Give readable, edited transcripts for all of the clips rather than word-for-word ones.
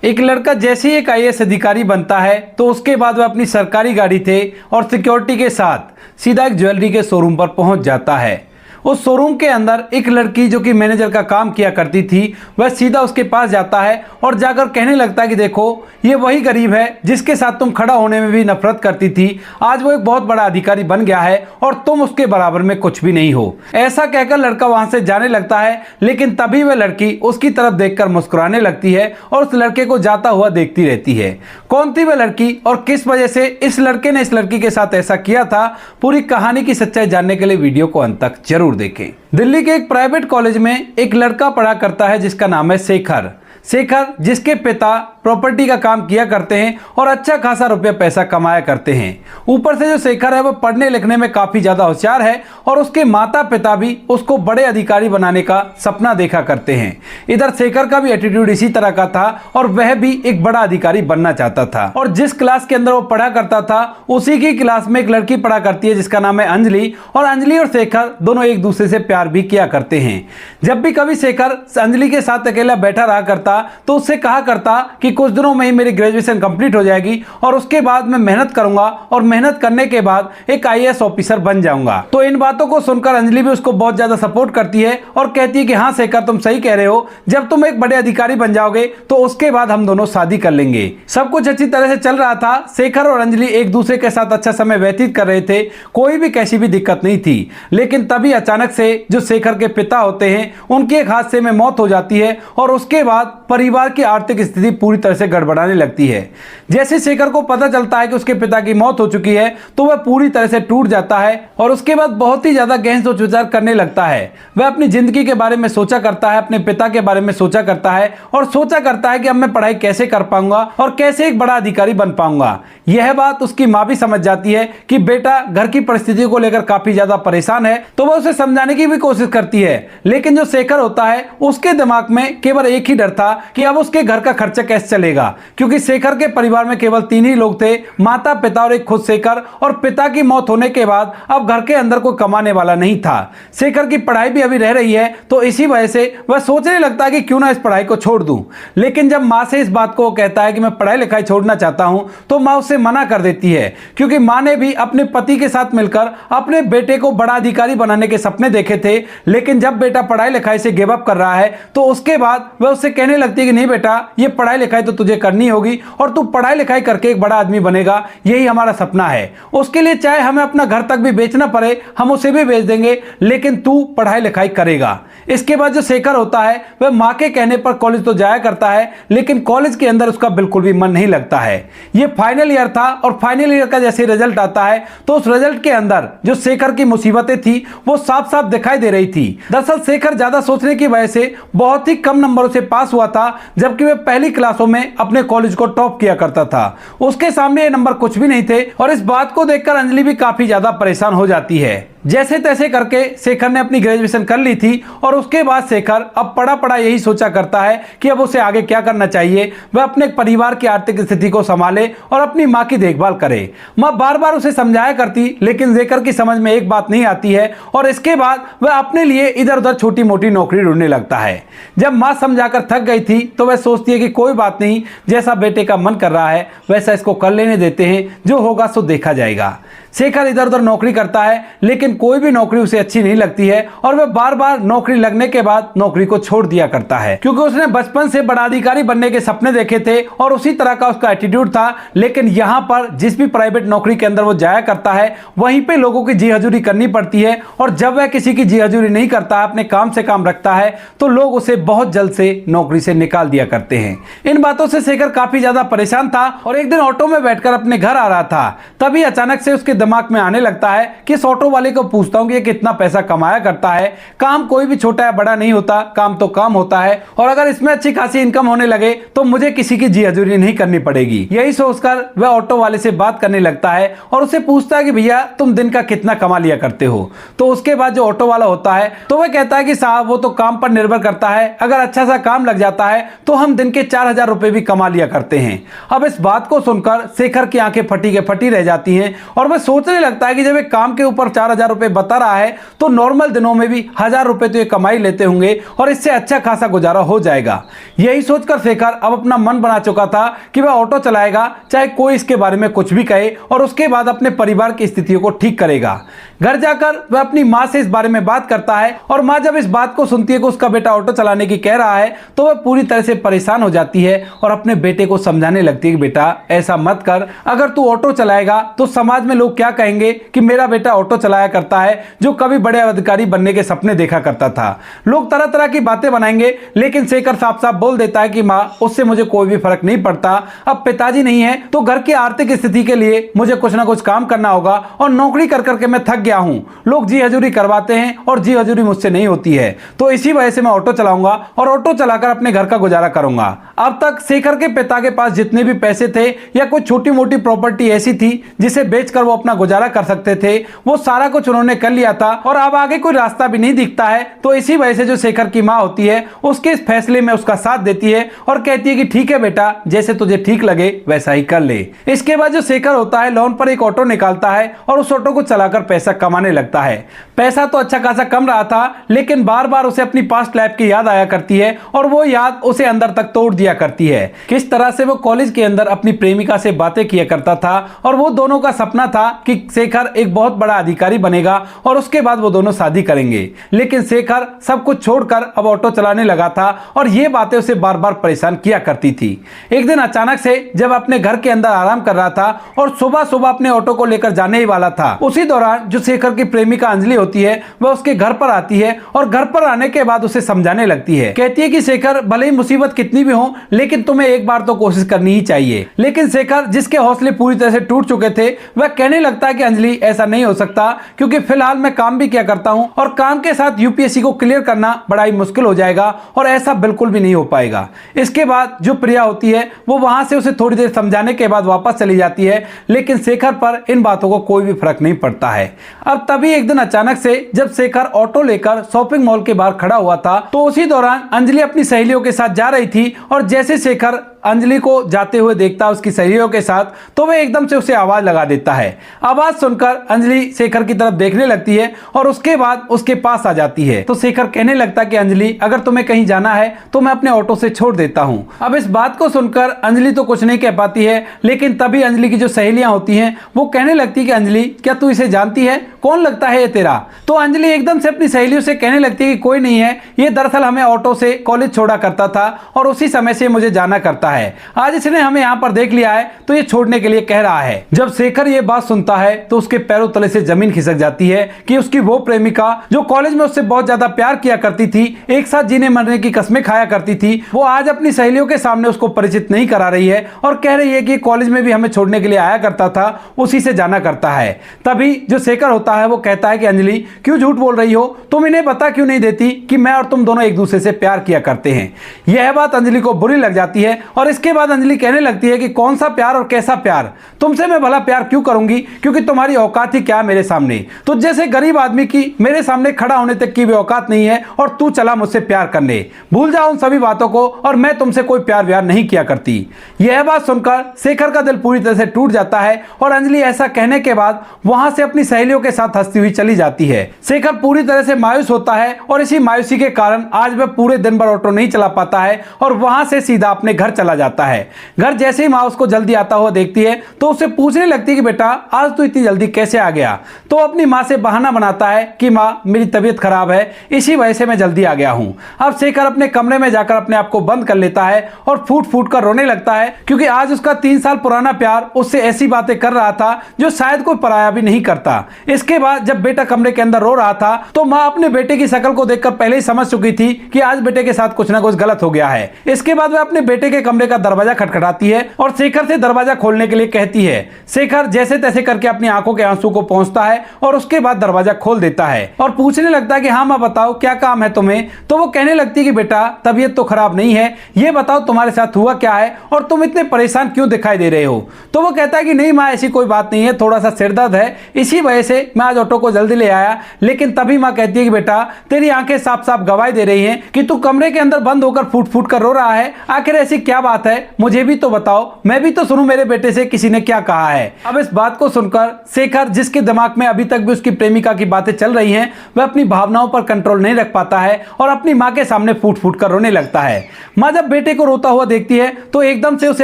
एक लड़का जैसे ही एक आईएएस अधिकारी बनता है तो उसके बाद वह अपनी सरकारी गाड़ी थे और सिक्योरिटी के साथ सीधा एक ज्वेलरी के शोरूम पर पहुंच जाता है। उस शोरूम के अंदर एक लड़की जो कि मैनेजर का काम किया करती थी, वह सीधा उसके पास जाता है और जाकर कहने लगता है कि देखो, ये वही गरीब है जिसके साथ तुम खड़ा होने में भी नफरत करती थी। आज वो एक बहुत बड़ा अधिकारी बन गया है और तुम उसके बराबर में कुछ भी नहीं हो। ऐसा कहकर लड़का वहां से जाने लगता है, लेकिन तभी वह लड़की उसकी तरफ देखकर मुस्कुराने लगती है और उस लड़के को जाता हुआ देखती रहती है। कौन थी वह लड़की और किस वजह से इस लड़के ने इस लड़की के साथ ऐसा किया था, पूरी कहानी की सच्चाई जानने के लिए वीडियो को अंत तक जरूर देखें। दिल्ली के एक प्राइवेट कॉलेज में एक लड़का पढ़ा करता है जिसका नाम है शेखर। शेखर जिसके पिता प्रॉपर्टी का काम किया करते हैं और अच्छा खासा रुपया पैसा कमाया करते हैं। ऊपर से जो शेखर है वो पढ़ने लिखने में काफी ज्यादा होशियार है और उसके माता पिता भी उसको बड़े अधिकारी बनाने का सपना देखा करते हैं। इधर शेखर का भी एटीट्यूड इसी तरह का था और वह भी एक बड़ा अधिकारी बनना चाहता था। और जिस क्लास के अंदर वो पढ़ा करता था उसी की क्लास में एक लड़की पढ़ा करती है जिसका नाम है अंजलि, और अंजलि और शेखर दोनों एक दूसरे से प्यार भी किया करते हैं। जब भी कभी शेखर अंजलि के साथ अकेला बैठा रहा करता तो उससे कहा करता कि कुछ दिनों में ही मेरी ग्रेजुएशन कंप्लीट हो जाएगी और उसके बाद मैं मेहनत करूंगा और मेहनत करने के बाद एक आईएएस ऑफिसर बन जाऊंगा। तो इन बातों को सुनकर अंजलि भी उसको बहुत ज्यादा सपोर्ट करती है और कहती है कि हाँ शेखर, तुम सही कह रहे हो, जब तुम एक बड़े अधिकारी बन जाओगे तो उसके बाद हम दोनों शादी कर लेंगे। सब कुछ अच्छी तरह से चल रहा था। शेखर और अंजलि एक दूसरे के साथ अच्छा समय व्यतीत कर रहे थे, कोई भी कैसी भी दिक्कत नहीं थी। लेकिन तभी अचानक से जो शेखर के पिता होते हैं उनकी एक हादसे में मौत हो जाती है और उसके बाद परिवार की आर्थिक स्थिति पूरी तरह से गड़बड़ाने लगती है। जैसे शेखर को पता चलता है कि उसके पिता की मौत हो चुकी है तो वह पूरी तरह से टूट जाता है और उसके बाद बहुत ही ज्यादा गहन सोच विचार करने लगता है। वह अपनी जिंदगी के बारे में सोचा करता है, अपने पिता के बारे में सोचा करता है और सोचा करता है कि अब मैं पढ़ाई कैसे कर पाऊंगा और कैसे एक बड़ा अधिकारी बन पाऊंगा। यह बात उसकी माँ भी समझ जाती है कि बेटा घर की परिस्थितियों को लेकर काफी ज्यादा परेशान है, तो वह उसे समझाने की भी कोशिश करती है। लेकिन जो शेखर होता है उसके दिमाग में केवल एक ही डर था कि अब उसके घर का खर्चा कैसे चलेगा, क्योंकि शेखर के परिवार में केवल 3 ही लोग थे, माता पिता और एक खुद शेखर, और पिता की मौत होने के बाद अब घर के अंदर कोई कमाने वाला नहीं था। शेखर की पढ़ाई भी अभी रह रही है तो इसी वजह से वह सोचने लगता है कि क्यों ना इस पढ़ाई को छोड़ दूं। लेकिन जब मां से इस बात को कहता है कि मैं पढ़ाई लिखाई छोड़ना चाहता हूं तो मां उससे मना कर देती है, क्योंकि मां ने भी अपने पति के साथ मिलकर अपने बेटे को बड़ा अधिकारी बनाने के सपने देखे थे। लेकिन जब बेटा पढ़ाई लिखाई से गिव अप कर रहा है तो उसके बाद वह उससे कहने लगती है कि नहीं बेटा, ये पढ़ाई लिखाई तो तुझे करनी होगी और तू पढ़ाई लिखाई करके एक बड़ा आदमी बनेगा, यही हमारा सपना है। उसके लिए चाहे हमें अपना घर तक भी बेचना पड़े हम उसे भी बेच देंगे, लेकिन तू पढ़ाई लिखाई करेगा। इसके बाद जो शेखर होता है वह मां के कहने पर कॉलेज तो जाया करता है, लेकिन कॉलेज के अंदर उसका बिल्कुल भी मन नहीं लगता है। यह फाइनल ईयर था और फाइनल ईयर का जैसे रिजल्ट आता है तो उस रिजल्ट के अंदर जो शेखर की मुसीबतें थी वो साफ साफ दिखाई दे रही थी। दरअसल शेखर ज्यादा सोचने की वजह से बहुत ही कम नंबरों से पास हुआ था, जबकि वह पहली क्लासों में अपने कॉलेज को टॉप किया करता था। उसके सामने ये नंबर कुछ भी नहीं थे और इस बात को देखकर अंजलि भी काफी ज्यादा परेशान हो जाती है। जैसे तैसे करके शेखर ने अपनी ग्रेजुएशन कर ली थी और उसके बाद शेखर अब पढ़ा पढ़ा यही सोचा करता है कि अब उसे आगे क्या करना चाहिए। वह अपने परिवार की आर्थिक स्थिति को संभाले और अपनी मां की देखभाल करे। मां बार बार उसे समझाया करती, लेकिन शेखर की समझ में एक बात नहीं आती है और इसके बाद वह अपने लिए इधर उधर छोटी मोटी नौकरी ढूंढने लगता है। जब मां समझाकर थक गई थी तो वह सोचती है कि कोई बात नहीं, जैसा बेटे का मन कर रहा है वैसा इसको कर लेने देते हैं, जो होगा सो देखा जाएगा। शेखर इधर उधर नौकरी करता है, लेकिन कोई भी नौकरी उसे अच्छी नहीं लगती है और वह बार बार नौकरी लगने के बाद नौकरी को छोड़ दिया करता है, क्योंकि उसने बचपन से बड़ा अधिकारी बनने के सपने देखे थे और उसी तरह का उसका एटीट्यूड था। लेकिन यहाँ पर जिस भी प्राइवेट नौकरी के अंदर वो जाया करता है वहीं पे लोगों की जी हजूरी करनी पड़ती है, और जब वह किसी की जी हजूरी नहीं करता, अपने काम से काम रखता है, तो लोग उसे बहुत जल्द से नौकरी से निकाल दिया करते हैं। इन बातों से शेखर काफी ज्यादा परेशान था और एक दिन ऑटो में बैठकर अपने घर आ रहा था। तभी अचानक से उसके दिमाग में आने लगता है कि इस ऑटो वाले को पूछता हूं कि ये कितना पैसा कमाया करता है। काम कोई भी छोटा या बड़ा नहीं होता, काम तो काम होता है, और अगर इसमें अच्छी खासी इनकम होने लगे तो मुझे किसी की जी हजूरी नहीं करनी पड़ेगी। यही सोचकर वह ऑटो वाले से बात करने लगता है और उससे पूछता है कि भैया तुम दिन का कितना कमा लिया करते हो। तो उसके बाद जो ऑटो वाला होता है तो वह कहता है कि साहब वो तो काम पर निर्भर करता है, अगर अच्छा सा काम लग जाता है तो हम दिन के 4000 रुपए भी कमा लिया करते हैं। अब इस बात को सुनकर शेखर की आंखें फटी के फटी रह जाती हैं और वह सोचने लगता है कि जब एक काम के ऊपर 4,000 रुपए बता रहा है तो नॉर्मल दिनों में भी 1,000 रुपए तो ये कमाई लेते होंगे और इससे अच्छा खासा गुजारा हो जाएगा। यही सोचकर शेखर अब अपना मन बना चुका था कि वह ऑटो चलाएगा, चाहे कोई इसके बारे में कुछ भी कहे, और उसके बाद अपने परिवार की स्थितियों को ठीक करेगा। घर जाकर वह अपनी माँ से इस बारे में बात करता है और माँ जब इस बात को सुनती है कि उसका बेटा ऑटो चलाने की कह रहा है तो वह पूरी तरह से परेशान हो जाती है और अपने बेटे को समझाने लगती है कि बेटा ऐसा मत कर, अगर तू ऑटो चलाएगा तो समाज में लोग क्या कहेंगे कि मेरा बेटा ऑटो चलाया करता है जो कभी बड़े अधिकारी बनने के सपने देखा करता था। लोग तरह तरह की बातें बनाएंगे, लेकिन शेखर साफ साफ बोल देता है कि माँ उससे मुझे कोई भी फर्क नहीं पड़ता, अब पिताजी नहीं है तो घर की आर्थिक स्थिति के लिए मुझे कुछ ना कुछ काम करना होगा और नौकरी कर करके मैं थक गया हूं। लोग जी हजूरी करवाते हैं और जी हजूरी मुझसे नहीं होती है, तो इसी वजह से मैं ऑटो चलाऊंगा और ऑटो चलाकर अपने घर का गुजारा करूंगा। अब तक शेखर के पिता के पास जितने भी पैसे थे या कोई छोटी मोटी प्रॉपर्टी ऐसी थी जिसे बेचकर वो अपना गुजारा कर सकते थे, वो सारा कुछ उन्होंने कर लिया था और अब आगे कोई रास्ता भी नहीं दिखता है। तो इसी वजह से जो शेखर की माँ होती है उसके इस फैसले में उसका साथ देती है और कहती है कि ठीक है बेटा, जैसे तुझे ठीक लगे वैसा ही कर ले। इसके बाद जो शेखर होता है लोन पर एक ऑटो निकालता है और उस ऑटो को चलाकर पैसा कमाने लगता है। पैसा तो अच्छा खासा कम रहा था, लेकिन बार बार उसे अपनी पास्ट लाइफ की याद आया करती है और वो याद उसे अंदर तक तोड़ दिया करती है। किस तरह से वो कॉलेज के अंदर अपनी प्रेमिका से बातें किया करता था और वो दोनों का सपना था कि शेखर एक बहुत बड़ा अधिकारी बनेगा और उसके बाद वो दोनों शादी करेंगे, लेकिन शेखर सब कुछ छोड़कर अब ऑटो चलाने लगा था और ये बातें उसे बार बार परेशान किया करती थी। एक दिन अचानक से जब अपने घर के अंदर आराम कर रहा था और सुबह सुबह अपने ऑटो को लेकर जाने ही वाला था, उसी दौरान जो शेखर की प्रेमिका अंजलि होती है वह उसके घर पर आती है और घर पर आने के बाद उसे समझाने लगती है। कहती है कि शेखर, भले ही मुसीबत कितनी भी हो लेकिन तुम्हें एक बार तो कोशिश करनी ही चाहिए। लेकिन शेखर, जिसके हौसले पूरी तरह से टूट चुके थे, वह कहने लगता है कि अंजलि ऐसा नहीं हो सकता, क्योंकि फिलहाल मैं काम भी क्या करता हूं और काम के साथ यूपीएससी को क्लियर करना बड़ा ही मुश्किल हो जाएगा और ऐसा बिल्कुल भी नहीं हो पाएगा। इसके बाद जो प्रिया होती है वो वहां से उसे थोड़ी देर समझाने के बाद वापस चली जाती है, लेकिन शेखर पर इन बातों को कोई भी फर्क नहीं पड़ता है। अब तभी एक दिन अचानक से जब शेखर ऑटो लेकर शॉपिंग मॉल के बाहर खड़ा हुआ था तो उसी दौरान अंजलि अपनी सहेलियों के साथ जा रही थी और जैसे शेखर अंजलि को जाते हुए देखता है उसकी सहेलियों के साथ, तो वह एकदम से उसे आवाज लगा देता है। आवाज सुनकर अंजलि शेखर की तरफ देखने लगती है और उसके बाद उसके पास आ जाती है। तो शेखर कहने लगता है कि अंजलि, अगर तुम्हें कहीं जाना है तो मैं अपने ऑटो से छोड़ देता हूं। अब इस बात को सुनकर अंजलि तो कुछ नहीं कह पाती है, लेकिन तभी अंजलि की जो सहेलियां होती हैं वो कहने लगती है कि अंजलि, क्या तू इसे जानती है? कौन लगता है ये तेरा? तो अंजलि एकदम से अपनी सहेलियों से कहने लगती है कि कोई नहीं है, ये दरअसल हमें ऑटो से कॉलेज छोड़ा करता था और उसी समय से मुझे जाना करता है। आज इसने हमें यहाँ पर देख लिया है तो ये छोड़ने के लिए कह रहा है। जब शेखर ये बात सुनता है तो उसके पैरों तले से जमीन खिसक जाती है कि उसकी वो प्रेमिका जो कॉलेज में उससे बहुत ज्यादा प्यार किया करती थी, एक साथ जीने मरने की कस्में खाया करती थी, वो आज अपनी सहेलियों के सामने उसको परिचित नहीं करा रही है और कह रही है कि कॉलेज में भी हमें छोड़ने के लिए आया करता था, उसी से जाना करता है। तभी जो शेखर होता है वो कहता है कि अंजलि, क्यों झूठ बोल रही हो? तुम इन्हें बता क्यों नहीं देती कि मैं और तुम दोनों एक दूसरे से प्यार किया करते हैं? यह बात अंजलि को बुरी लग जाती है और इसके बाद अंजलि कहने लगती है कि कौन सा प्यार और कैसा प्यार? तुमसे मैं भला प्यार क्यों करूंगी, क्योंकि तुम्हारी औकात ही क्या मेरे सामने? तुझ जैसे गरीब आदमी की मेरे सामने खड़ा होने तक की भी औकात नहीं है और तू चला मुझसे प्यार करने। भूल जाओ उन सभी बातों को और मैं तुमसे कोई प्यार व्यार नहीं किया करती। यह बात सुनकर शेखर का दिल पूरी तरह से टूट जाता है और अंजलि ऐसा कहने के बाद वहां से अपनी सहेलियों के साथ हंसती हुई चली जाती है। शेखर पूरी तरह से मायूस होता है और इसी मायूसी के कारण आज वह पूरे दिन भर ऑटो नहीं चला पाता है और वहां से सीधा अपने घर चला जाता है। घर जैसे ही माँ उसको जल्दी आता हुआ देखती है तो उससे पूछने लगती है कि बेटा, आज तू इतनी जल्दी कैसे आ गया? तो अपनी माँ से बहाना बनाता है कि माँ, मेरी तबीयत खराब है, इसी वजह से मैं जल्दी आ गया हूँ। अब शेखर अपने कमरे में जाकर अपने आप को बंद कर लेता है और फूट फूट कर रोने लगता है, क्योंकि आज उसका 3 साल पुराना प्यार उससे ऐसी बातें कर रहा था जो शायद कोई पराया भी नहीं करता। इसके बाद जब बेटा कमरे के अंदर रो रहा था तो माँ अपने बेटे की शक्ल को देखकर पहले ही समझ चुकी थी कि आज बेटे के साथ कुछ ना कुछ गलत हो गया है। इसके बाद वह अपने बेटे के कमरे का दरवाजा खटखटाती है और शेखर से दरवाजा खोलने के लिए कहती है। शेखर जैसे तैसे करके अपनी आंखों के आंसू को पहुंचता है और उसके बाद दरवाजा खोल देता है और पूछने लगता है कि हाँ माँ बताओ, क्या काम है तुम्हें? तो वो कहने लगती है कि बेटा, तबीयत तो खराब नहीं है, ये बताओ तुम्हारे साथ हुआ क्या है और तुम इतने परेशान क्यों दिखाई दे रहे हो? तो वो कहता है कि नहीं माँ, ऐसी कोई बात नहीं है, थोड़ा सा सिर दर्द है, इसी वजह से मैं आज ऑटो को जल्दी ले आया, लेकिन तभी माँ कहती है कि बेटा तेरी आंखें साफ साफ गवाही दे रही हैं कि तू कमरे के अंदर बंद होकर फूट फूट कर रो रहा है। आखिर ऐसी क्या बात है, मुझे भी तो बताओ, मैं भी तो सुनूं मेरे बेटे से किसी ने क्या कहा है। अब इस बात को सुनकर शेखर, जिसके दिमाग में अभी तक भी उसकी प्रेमिका की बातें चल रही हैं, वह अपनी भावनाओं पर कंट्रोल नहीं रख पाता है और अपनी माँ के सामने फूट फूट कर रोने लगता है। माँ जब बेटे को रोता हुआ देखती है तो एकदम से उसे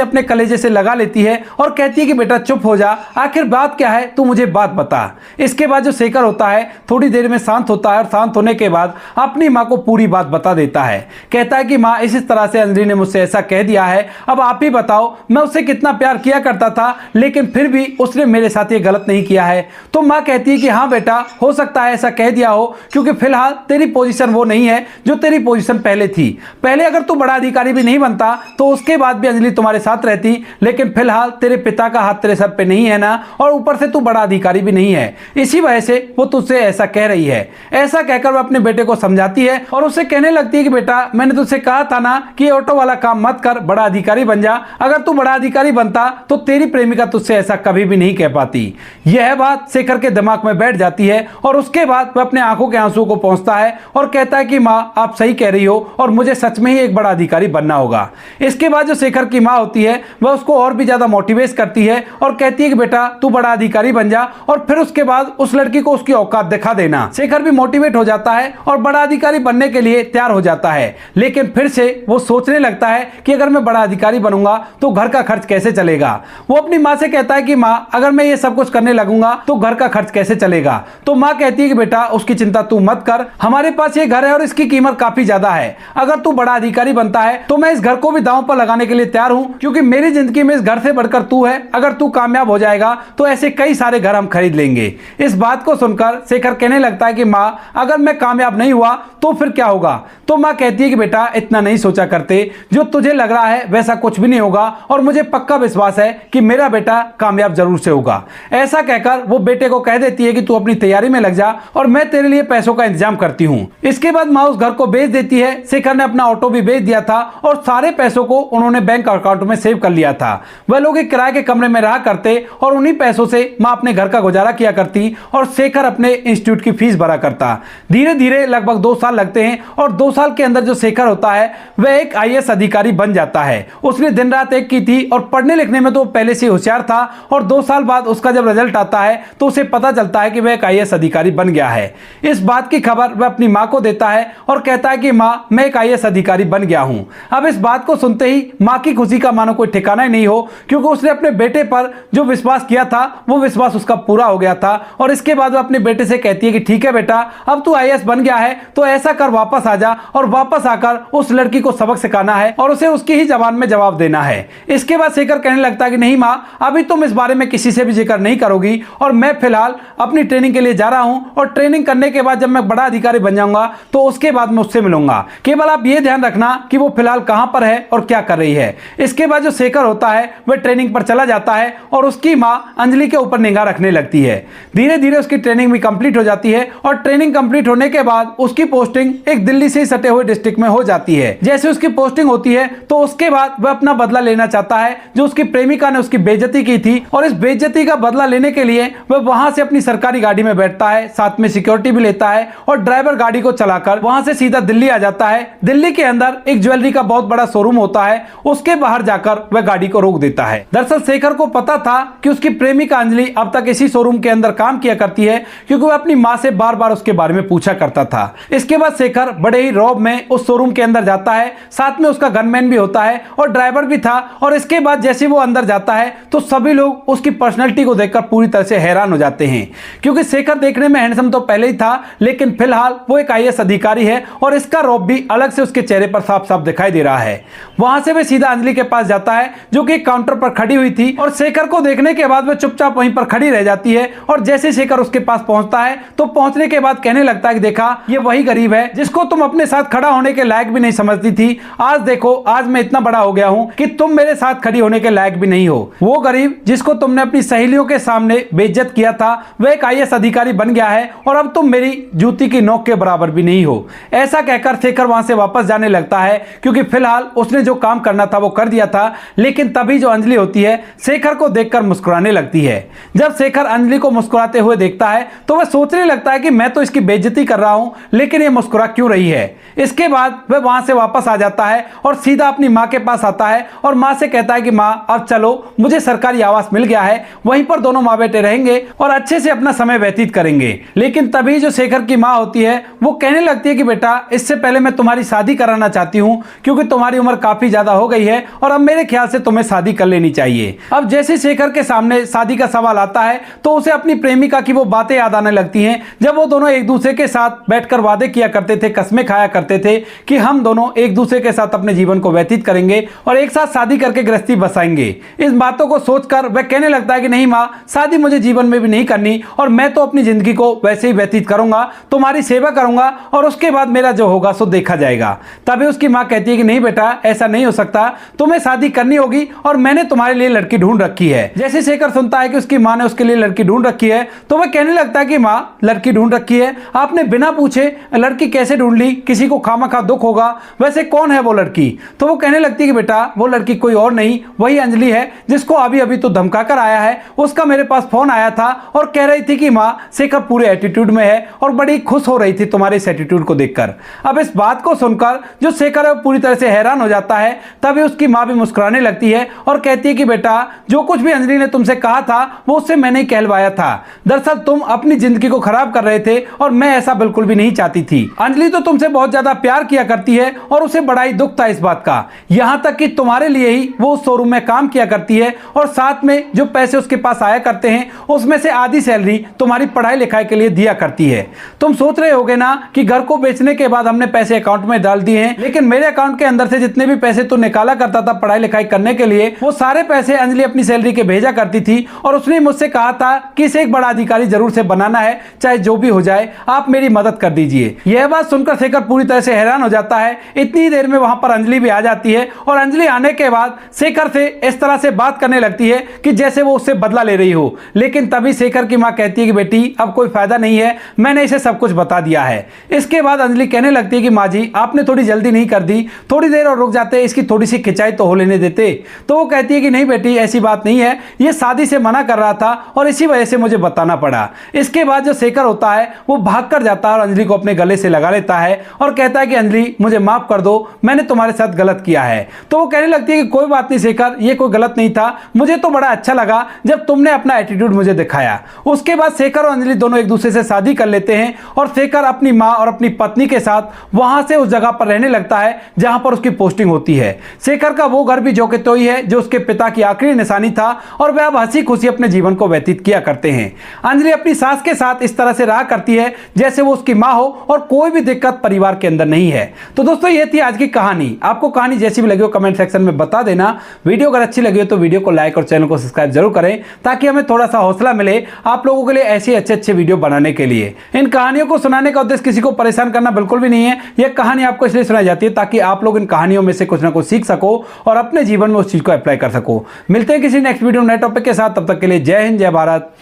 अपने कलेजे से लगा लेती है और कहती है कि बेटा चुप हो जा, आखिर बात क्या है, तू मुझे बात बता। इसके बाद जो शेखर होता है थोड़ी देर में शांत होता है और शांत होने के बाद अपनी माँ को पूरी बात बता देता है। कहता है कि माँ इस तरह से अंजलि ने मुझसे ऐसा कह दिया है, अब आप ही बताओ, मैं उससे कितना प्यार किया करता था लेकिन फिर भी उसने मेरे साथ ये गलत नहीं किया है। तो माँ कहती है कि हाँ बेटा, हो सकता है ऐसा कह दिया हो, क्योंकि फिलहाल तेरी पोजीशन वो नहीं है जो तेरी पोजीशन पहले थी। पहले अगर तू बड़ा अधिकारी भी नहीं बनता तो उसके बाद भी अंजलि तुम्हारे साथ रहती, लेकिन फिलहाल तेरे पिता का हाथ तेरे सर पे नहीं है ना, और ऊपर से तू बड़ा अधिकारी भी नहीं है, इसी वजह से वो तुझसे ऐसा कह रही है। ऐसा कहकर वो अपने बेटे को समझाती है और उससे कहने लगती है कि बेटा मैंने तुझसे कहा था ना कि ऑटो वाला काम मत कर, बड़ा अधिकारी बन जा। अगर तू बड़ा अधिकारी बनता तो तेरी प्रेमिका तुझसे ऐसा कभी भी नहीं कह पाती। यह बात शेखर के दिमाग में बैठ जाती है और उसके बाद वह अपने आंखों के आंसू को पहुंचता है और कहता है कि माँ आप सही कह रही हो और मुझे सच में ही एक बड़ा अधिकारी बनना होगा। इसके बाद जो शेखर की माँ होती है वह उसको और भी ज्यादा मोटिवेट करती है और कहती है कि बेटा तू बड़ा अधिकारी बन जा और फिर उसके बाद उस लड़की को उसकी औकात दिखा देना। शेखर भी मोटिवेट हो जाता है और बड़ा अधिकारी बनने के लिए तैयार हो जाता है, लेकिन फिर से वो सोचने लगता है कि अगर मैं बड़ा अधिकारी बनूंगा तो घर का खर्च कैसे चलेगा। वो अपनी माँ से कहता है कि माँ अगर मैं ये सब कुछ करने लगूंगा तो घर का खर्च कैसे चलेगा। तो माँ कहती है कि बेटा उसकी चिंता तू मत कर, हमारे पास ये घर है और इसकी कीमत काफी ज्यादा है। अगर तू बड़ा अधिकारी बनता है तो मैं इस घर को भी दांव पर लगाने के लिए तैयार हूं, क्योंकि मेरी जिंदगी में इस घर से बढ़कर तू है। अगर तू कामयाब हो जाएगा तो ऐसे कई सारे घर हम खरीद लेंगे। इस बात को सुनकर शेखर कहने लगता है कि माँ अगर मैं कामयाब नहीं हुआ तो फिर क्या होगा। तो माँ कहती है कि बेटा इतना नहीं सोचा करते, जो तुझे लग रहा है वैसा कुछ भी नहीं होगा और मुझे पक्का विश्वास है कि मेरा बेटा कामयाब जरूर से होगा। ऐसा कहकर वो बेटे को कह देती है कि तू अपनी तैयारी में लग जा और मैं तेरे लिए पैसों का इंतजाम करती हूँ। इसके बाद माँ उस घर को बेच देती है। शेखर ने अपना ऑटो भी बेच दिया था और सारे पैसों को उन्होंने बैंक अकाउंट में सेव कर लिया था। वह लोग एक किराए के कमरे में रहा करते और उन्हीं पैसों से माँ अपने घर का गुजारा किया करती और शेखर अपने इंस्टीट्यूट की फीस भरा करता। धीरे धीरे लगभग 2 साल लगते हैं और 2 साल के अंदर जो शेखर होता है वह एक IAS अधिकारी बन जाता है। उसने दिन रात एक की थी और पढ़ने लिखने में तो पहले से होशियार था और 2 साल बाद उसका जब रिजल्ट आता है तो उसे पता चलता है कि वह एक IAS अधिकारी बन गया है। इस बात की खबर वह अपनी माँ को देता है और कहता है कि माँ मैं एक IAS अधिकारी बन गया हूं। अब इस बात को सुनते ही माँ की खुशी का मानो कोई ठिकाना ही नहीं हो, क्योंकि उसने अपने बेटे पर जो विश्वास किया था वो विश्वास उसका पूरा हो गया था। और इसके बाद वह अपने बेटे से कहती है कि ठीक है बेटा, अब तू IAS बन गया है तो ऐसा कर वापस आ जा और वापस आकर उस लड़की को सबक सिखाना है और उसे उसकी ही जबान में जवाब देना है। इसके बाद शेखर कहने लगता है कि नहीं माँ, अभी तुम इस बारे में किसी से भी जिक्र नहीं करोगी और मैं फिलहाल अपनी ट्रेनिंग के लिए जा रहा हूं और ट्रेनिंग करने के बाद जब मैं बड़ा अधिकारी बन जाऊंगा तो उसके बाद मैं उससे मिलूंगा। केवल आप ये ध्यान रखना कि वो फिलहाल कहां पर है और क्या कर रही है। इसके बाद जो शेखर होता है वह ट्रेनिंग पर चला जाता है और उसकी माँ अंजलि के ऊपर निगाह रखने लगती है। धीरे धीरे उसकी ट्रेनिंग भी कंप्लीट हो जाती है और ट्रेनिंग कंप्लीट होने के बाद उसकी पोस्टिंग एक दिल्ली से सटे हुए डिस्ट्रिक्ट में हो जाती है। जैसे उसकी पोस्टिंग होती है तो उसके बाद वह अपना बदला लेना चाहता है जो उसकी प्रेमिका ने उसकी बेइज्जती की थी, और इस बेइज्जती का बदला लेने के लिए वह वहां से अपनी सरकारी गाड़ी में बैठता है, साथ में सिक्योरिटी भी लेता है और ड्राइवर गाड़ी को चलाकर वहां से सीधा दिल्ली आ जाता है। दिल्ली के अंदर एक ज्वेलरी का बहुत बड़ा शोरूम होता है, उसके बाहर जाकर वह गाड़ी को रोक देता है। दरअसल शेखर को पता था कि उसकी प्रेमिका अंजलि अब तक इसी शोरूम के अंदर काम किया करती है, क्योंकि वह अपनी माँ से बार बार उसके बारे में पूछा करता था। इसके बाद शेखर बड़े ही रौब में उस शोरूम के अंदर जाता है, साथ में उसका गनमैन भी होता है और ड्राइवर भी था। और इसके बाद जैसे वो अंदर जाता है तो सभी लोग उसकी पर्सनैलिटी को देखकर पूरी तरह से हैरान हो जाते हैं, क्योंकि शेखर देखने में हैंडसम तो पहले ही था, लेकिन फिलहाल वो एक IAS अधिकारी है और इसका रौब भी अलग से उसके चेहरे पर साफ साफ दिखाई दे रहा है। वहां से वह सीधा अंजलि के पास जाता है जो कि एक काउंटर पर खड़ी हुई थी, और शेखर को देखने के बाद वह चुपचाप वहीं पर खड़ी रह जाती है। और जैसे शेखर उसके पास पहुंचता है तो पहुंचने के बाद कहने लगता है कि देखा, ये वही गरीब है जिसको तुम अपने साथ खड़ा होने के लायक भी नहीं समझती थी। आज देखो, आज मैं इतना बड़ा हो गया हूं कि तुम मेरे साथ खड़ी होने के लायक भी नहीं हो। वो गरीब जिसको तुमने अपनी सहेलियों के सामने बेइज्जत किया था वह एक IAS अधिकारी बन गया है और अब तुम मेरी जूती की नोक के बराबर भी नहीं हो। ऐसा कहकर शेखर वहां से वापस जाने लगता है, क्योंकि फिलहाल उसने जो काम करना था वो कर दिया था। लेकिन तभी जो अंजलि होती है शेखर को देखकर मुस्कुराने लगती है। जब शेखर अंजलि को मुस्कुराते हुए देखता है तो वह सोचने लगता है कि मैं तो इसकी बेइज्जती कर रहा हूं, लेकिन ये मुस्कुरा क्यों रही है। इसके बाद वह वहां से वापस आ जाता है और सीधा अपनी माँ के पास आता है और माँ से कहता है कि माँ अब चलो, मुझे सरकारी आवास मिल गया है, वहीं पर दोनों माँ बेटे रहेंगे और अच्छे से अपना समय व्यतीत करेंगे। लेकिन तभी जो शेखर की माँ होती है वो कहने लगती है कि बेटा, इससे पहले मैं तुम्हारी शादी कराना चाहती हूँ, क्योंकि तुम्हारी उम्र काफी ज्यादा हो गई है और अब मेरे ख्याल से तुम्हें शादी कर लेनी चाहिए। अब जैसे शेखर के सामने शादी का सवाल आता है तो उसे अपनी प्रेमिका की वो बातें याद आने लगती हैं, जब वो दोनों एक दूसरे के साथ बैठकर वादे किया करते थे, कस्में खाया करते थे कि हम दोनों एक दूसरे के साथ अपने जीवन को व्यतीत करेंगे और एक साथ शादी करके गृहस्थी बसाएंगे। इस बातों को सोचकर वह कहने लगता है कि नहीं माँ, शादी मुझे जीवन में भी नहीं करनी और मैं तो अपनी जिंदगी को वैसे ही व्यतीत करूंगा, तुम्हारी सेवा करूंगा और उसके बाद मेरा जो होगा सो देखा जाएगा। तभी उसकी माँ कहती है कि नहीं बेटा, ऐसा नहीं हो सकता, तुम्हें शादी करनी होगी और मैंने तुम्हारे लिए लड़की ढूंढ रखी है। जैसे शेखर सुनता है कि उसकी माँ ने उसके लिए लड़की ढूंढ रखी है तो वह कहने लगता है कि माँ, लड़की ढूंढ रखी है, आपने बिना पूछे लड़की कैसे ढूंढ ली? किसी को खामखा दुख होगा, वैसे कौन है वो लड़की? तो वो कहने लगती है कि बेटा, वो लड़की कोई और नहीं, वही अंजलि है जिसको अभी अभी तो धमका कर आया है। उसका मेरे पास फोन आया था और कह रही थी कि माँ, शेखर पूरे एटीट्यूड में है और बड़ी खुश हो रही थी तुम्हारे इस एटीट्यूड को देखकर। अब इस बात को सुनकर जो शेखर है पूरी तरह से हैरान हो जाता है। तभी उसकी माँ भी मुस्कुराने लगती है और कहती है कि बेटा, जो कुछ भी अंजलि ने तुमसे कहा था वो उससे मैंने ही कहलवाया था। दरअसल तुम अपनी जिंदगी को खराब कर रहे थे और मैं ऐसा बिल्कुल भी नहीं चाहती थी। अंजलि तो तुमसे बहुत ज्यादा प्यार किया करती है और उसे बड़ा ही दुख था इस बात का, यहां तक कि तुम्हारे लिए ही वो उस शोरूम में काम किया करती है और साथ में जो पैसे उसके पास आया करते हैं उसमें से आधी सैलरी तुम्हारी पढ़ाई लिखाई के लिए दिया करती है। तुम सोच रहे होगे ना कि घर को बेचने के बाद हमने पैसे अकाउंट में डाल दिए हैं, लेकिन मेरे अकाउंट के अंदर से जितने भी पैसे तू निकाला करता था पढ़ाई लिखाई करने के लिए, वो सारे पैसे अंजलि अपनी सैलरी के भेजा करती थी और उसने मुझसे कहा था कि इसे एक बड़ा अधिकारी जरूर से बनाना है, चाहे जो भी हो जाए, आप मेरी मदद कर दीजिए। यह बात सुनकर शेखर पूरी तरह से हैरान हो जाता है। इतनी देर में वहां पर अंजलि भी आ जाती है और अंजलि आने के बाद शेखर से इस तरह से बात करने लगती है कि जैसे वो उससे बदला ले रही हो। लेकिन तभी शेखर की मां कहती है कि बेटी, अब कोई फायदा नहीं है, मैंने इसे सब कुछ बता दिया है। इसके बाद अंजलि कहने लगती है कि माँ जी, आपने थोड़ी जल्दी नहीं कर दी, थोड़ी देर और रुक जाते, इसकी थोड़ी सी खिंचाई तो हो लेने देते। तो वो कहती है कि नहीं बेटी, ऐसी बात नहीं है, ये शादी से मना कर रहा था और इसी वजह से मुझे बताना पड़ा। इसके बाद जो शेखर होता है वो भाग कर जाता है और अंजलि को अपने गले से लगा लेता है और कहता है कि अंजलि, मुझे माफ कर दो, मैंने तुम्हारे साथ गलत किया है। तो वो कहने लगती है कि कोई बात नहीं शेखर, ये कोई गलत नहीं था, मुझे तो बड़ा अच्छा लगा जब तुमने अपना एटीट्यूड मुझे दिखाया। उसके बाद शेखर और अंजलि दोनों एक दूसरे से शादी कर लेते हैं और शेखर अपनी माँ और अपनी पत्नी के साथ वहां से उस जगह पर रहने लगता है जहां पर उसकी पोस्टिंग होती है। शेखर का वो घर भी जो कि तोई है जो उसके पिता की आखिरी निशानी था और वह अब हंसी खुशी अपने जीवन को व्यतीत किया करते हैं। अंजलि अपनी सास के साथ इस तरह से रहा करती है जैसे वो उसकी माँ हो और कोई भी दिक्कत परिवार के अंदर नहीं है। तो दोस्तों, ये थी आज की कहानी। आपको कहानी जैसी भी लगी हो कमेंट सेक्शन में बता देना। वीडियो अगर अच्छी लगी हो तो वीडियो को लाइक और चैनल को सब्सक्राइब जरूर करें ताकि हमें थोड़ा सा हौसला मिले आप लोगों के लिए ऐसे अच्छे वीडियो बनाने के लिए। इन कहानियों को सुनाने का उद्देश्य किसी को परेशान करना बिल्कुल भी नहीं है। यह कहानी आपको इसलिए सुनाई जाती है ताकि आप लोग इन कहानियों में से कुछ ना कुछ सीख सको और अपने जीवन में उस चीज को अप्लाई कर सको। मिलते हैं किसी नेक्स्ट वीडियो नए टॉपिक के साथ, तब तक के लिए जय हिंद, जय भारत,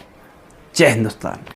जय हिंदुस्तान।